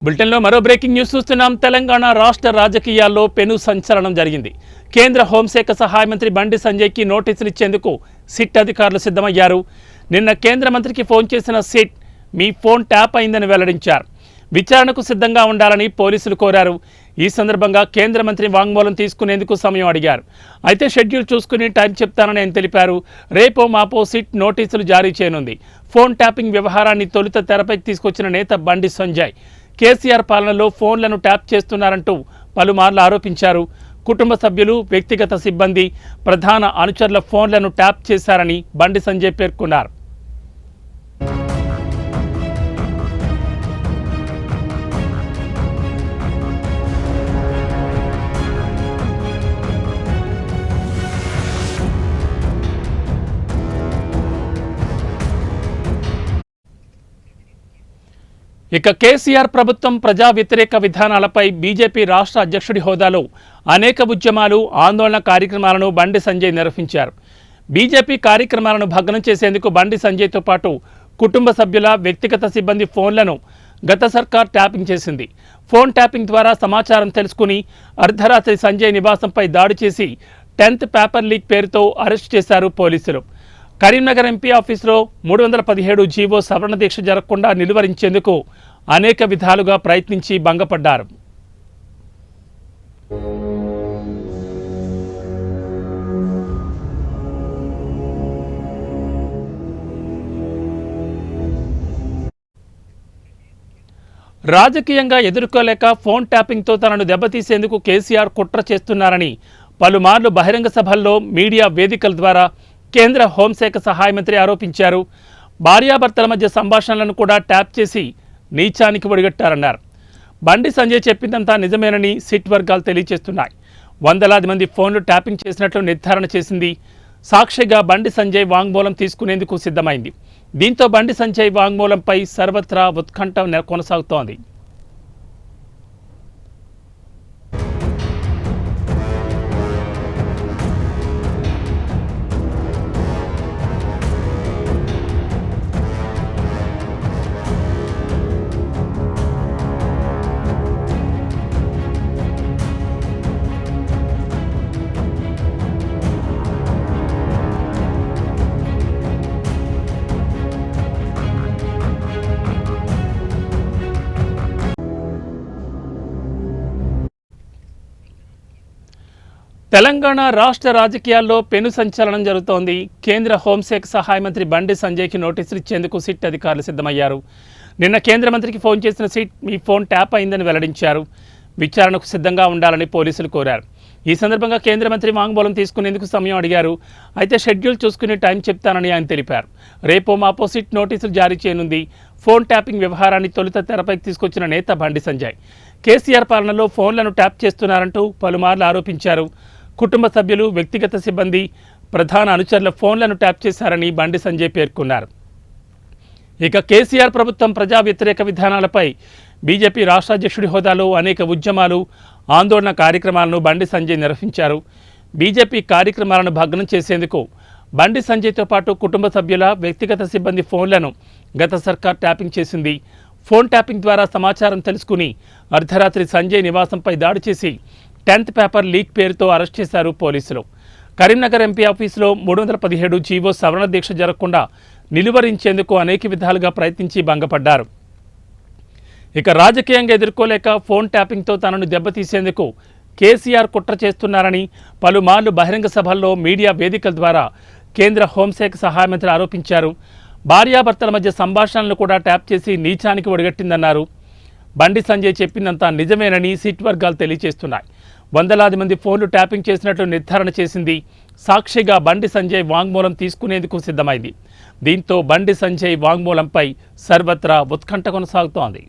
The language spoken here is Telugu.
బులెటిన్లో మరో బ్రేకింగ్ న్యూస్ చూస్తున్నాం. తెలంగాణ రాష్ట్ర రాజకీయాల్లో పెను సంచలనం జరిగింది. కేంద్ర హోంశాఖ సహాయ మంత్రి బండి సంజయ్కి నోటీసులు ఇచ్చేందుకు సిట్ అధికారులు సిద్ధమయ్యారు. నిన్న కేంద్ర మంత్రికి ఫోన్ చేసిన సిట్ మీ ఫోన్ ట్యాప్ అయిందని వెల్లడించారు. విచారణకు సిద్ధంగా ఉండాలని పోలీసులు కోరారు. ఈ సందర్భంగా కేంద్ర మంత్రి వాంగ్మూలం తీసుకునేందుకు సమయం అడిగారు. అయితే షెడ్యూల్ చూసుకుని టైం చెప్తానని ఆయన తెలిపారు. రేపో మాపో సిట్ నోటీసులు జారీ చేయనుంది. ఫోన్ ట్యాపింగ్ వ్యవహారాన్ని తొలుత తెరపైకి తీసుకొచ్చిన నేత బండి సంజయ్ కేసీఆర్ పాలనలో ఫోన్లను ట్యాప్ చేస్తున్నారంటూ పలుమార్లు ఆరోపించారు. కుటుంబ సభ్యులు, వ్యక్తిగత సిబ్బంది, ప్రధాన అనుచరుల ఫోన్లను ట్యాప్ చేశారని బండి సంజయ్ పేర్కొన్నారు. ఇక కేసీఆర్ ప్రభుత్వం ప్రజా వ్యతిరేక విధానాలపై బీజేపీ రాష్ట్ర అధ్యక్షుడి హోదాలో అనేక ఉద్యమాలు, ఆందోళన కార్యక్రమాలను బండి సంజయ్ నిర్వహించారు. బీజేపీ కార్యక్రమాలను భగ్నం చేసేందుకు బండి సంజయ్తో పాటు కుటుంబ సభ్యుల, వ్యక్తిగత సిబ్బంది ఫోన్లను గత సర్కార్ ట్యాపింగ్ చేసింది. ఫోన్ ట్యాపింగ్ ద్వారా సమాచారం తెలుసుకుని అర్ధరాత్రి సంజయ్ నివాసంపై దాడి చేసి 10th పేపర్ లీక్ పేరుతో అరెస్ట్ చేశారు పోలీసులు. కరీంనగర్ ఎంపీ ఆఫీసులో 317 జీవో సవరణ దీక్ష జరగకుండా నిలువరించేందుకు అనేక విధాలుగా ప్రయత్నించి భంగపడ్డారు. రాజకీయంగా ఎదుర్కోలేక ఫోన్ ట్యాపింగ్తో తనను దెబ్బతీసేందుకు కేసీఆర్ కుట్ర చేస్తున్నారని పలుమార్లు బహిరంగ సభల్లో, మీడియా వేదికల ద్వారా కేంద్ర హోంశాఖ సహాయ మంత్రి ఆరోపించారు. భార్యాభర్తల మధ్య సంభాషణలను కూడా ట్యాప్ చేసి నీచానికి ఒడిగట్టారన్నారు. బండి సంజయ్ చెప్పిందంతా నిజమేనని సిట్ వర్గాలు తెలియజేస్తున్నాయి. వందలాది మంది ఫోన్లు ట్యాపింగ్ చేసినట్లు నిర్ధారణ చేసింది. సాక్షిగా బండి సంజయ్ వాంగ్మూలం తీసుకునేందుకు సిద్ధమైంది. దీంతో బండి సంజయ్ వాంగ్మూలంపై సర్వత్రా ఉత్కంఠ కొనసాగుతోంది. తెలంగాణ రాష్ట్ర రాజకీయాల్లో పెను సంచలనం జరుగుతోంది. కేంద్ర హోంశాఖ సహాయ మంత్రి బండి సంజయ్కి నోటీసులు ఇచ్చేందుకు సిట్ అధికారులు సిద్ధమయ్యారు. నిన్న కేంద్ర మంత్రికి ఫోన్ చేసిన సిట్ మీ ఫోన్ ట్యాప్ అయిందని వెల్లడించారు. విచారణకు సిద్ధంగా ఉండాలని పోలీసులు కోరారు. ఈ సందర్భంగా కేంద్ర మంత్రి వాంగ్మూలం తీసుకునేందుకు సమయం అడిగారు. అయితే షెడ్యూల్ చూసుకుని టైం చెప్తానని ఆయన తెలిపారు. రేపో మాపో సిట్ నోటీసులు జారీ చేయనుంది. ఫోన్ ట్యాపింగ్ వ్యవహారాన్ని తొలుత తెరపైకి తీసుకొచ్చిన నేత బండి సంజయ్ కేసీఆర్ పాలనలో ఫోన్లను ట్యాప్ చేస్తున్నారంటూ పలుమార్లు ఆరోపించారు. కుటుంబ సభ్యులు, వ్యక్తిగత సిబ్బంది, ప్రధాన అనుచరుల ఫోన్లను ట్యాప్ చేశారని బండి సంజయ్ పేర్కొన్నారు. ఇక కేసీఆర్ ప్రభుత్వం ప్రజా వ్యతిరేక విధానాలపై బీజేపీ రాష్ట్ర అధ్యక్షుడి హోదాలో అనేక ఉద్యమాలు, ఆందోళన కార్యక్రమాలను బండి సంజయ్ నిర్వహించారు. బీజేపీ కార్యక్రమాలను భగ్నం చేసేందుకు బండి సంజయ్తో పాటు కుటుంబ సభ్యుల, వ్యక్తిగత సిబ్బంది ఫోన్లను గత సర్కార్ ట్యాపింగ్ చేసింది. ఫోన్ ట్యాపింగ్ ద్వారా సమాచారం తెలుసుకుని అర్ధరాత్రి సంజయ్ నివాసంపై దాడి చేసి 10th పేపర్ లీక్ పేరుతో అరెస్ట్ చేశారు పోలీసులు. కరీంనగర్ ఎంపీ ఆఫీసులో 317 జీవో సవరణ దీక్ష జరగకుండా నిలువరించేందుకు అనేక విధాలుగా ప్రయత్నించి భంగపడ్డారు. ఇక రాజకీయంగా ఎదుర్కోలేక ఫోన్ ట్యాపింగ్తో తనను దెబ్బతీసేందుకు కేసీఆర్ కుట్ర చేస్తున్నారని పలుమార్లు బహిరంగ సభల్లో, మీడియా వేదికల ద్వారా కేంద్ర హోంశాఖ సహాయ మంత్రి ఆరోపించారు. భార్యాభర్తల మధ్య సంభాషణలను కూడా ట్యాప్ చేసి నీచానికి ఒడిగట్టిందన్నారు. బండి సంజయ్ చెప్పిందంతా నిజమేనని సిట్ వర్గాలు తెలియజేస్తున్నాయి. వందలాది మంది ఫోన్లు ట్యాపింగ్ చేసినట్లు నిర్ధారణ చేసింది. సాక్షిగా బండి సంజయ్ వాంగ్మూలం తీసుకునేందుకు సిద్ధమైంది. దీంతో బండి సంజయ్ వాంగ్మూలంపై సర్వత్రా ఉత్కంఠ కొనసాగుతోంది.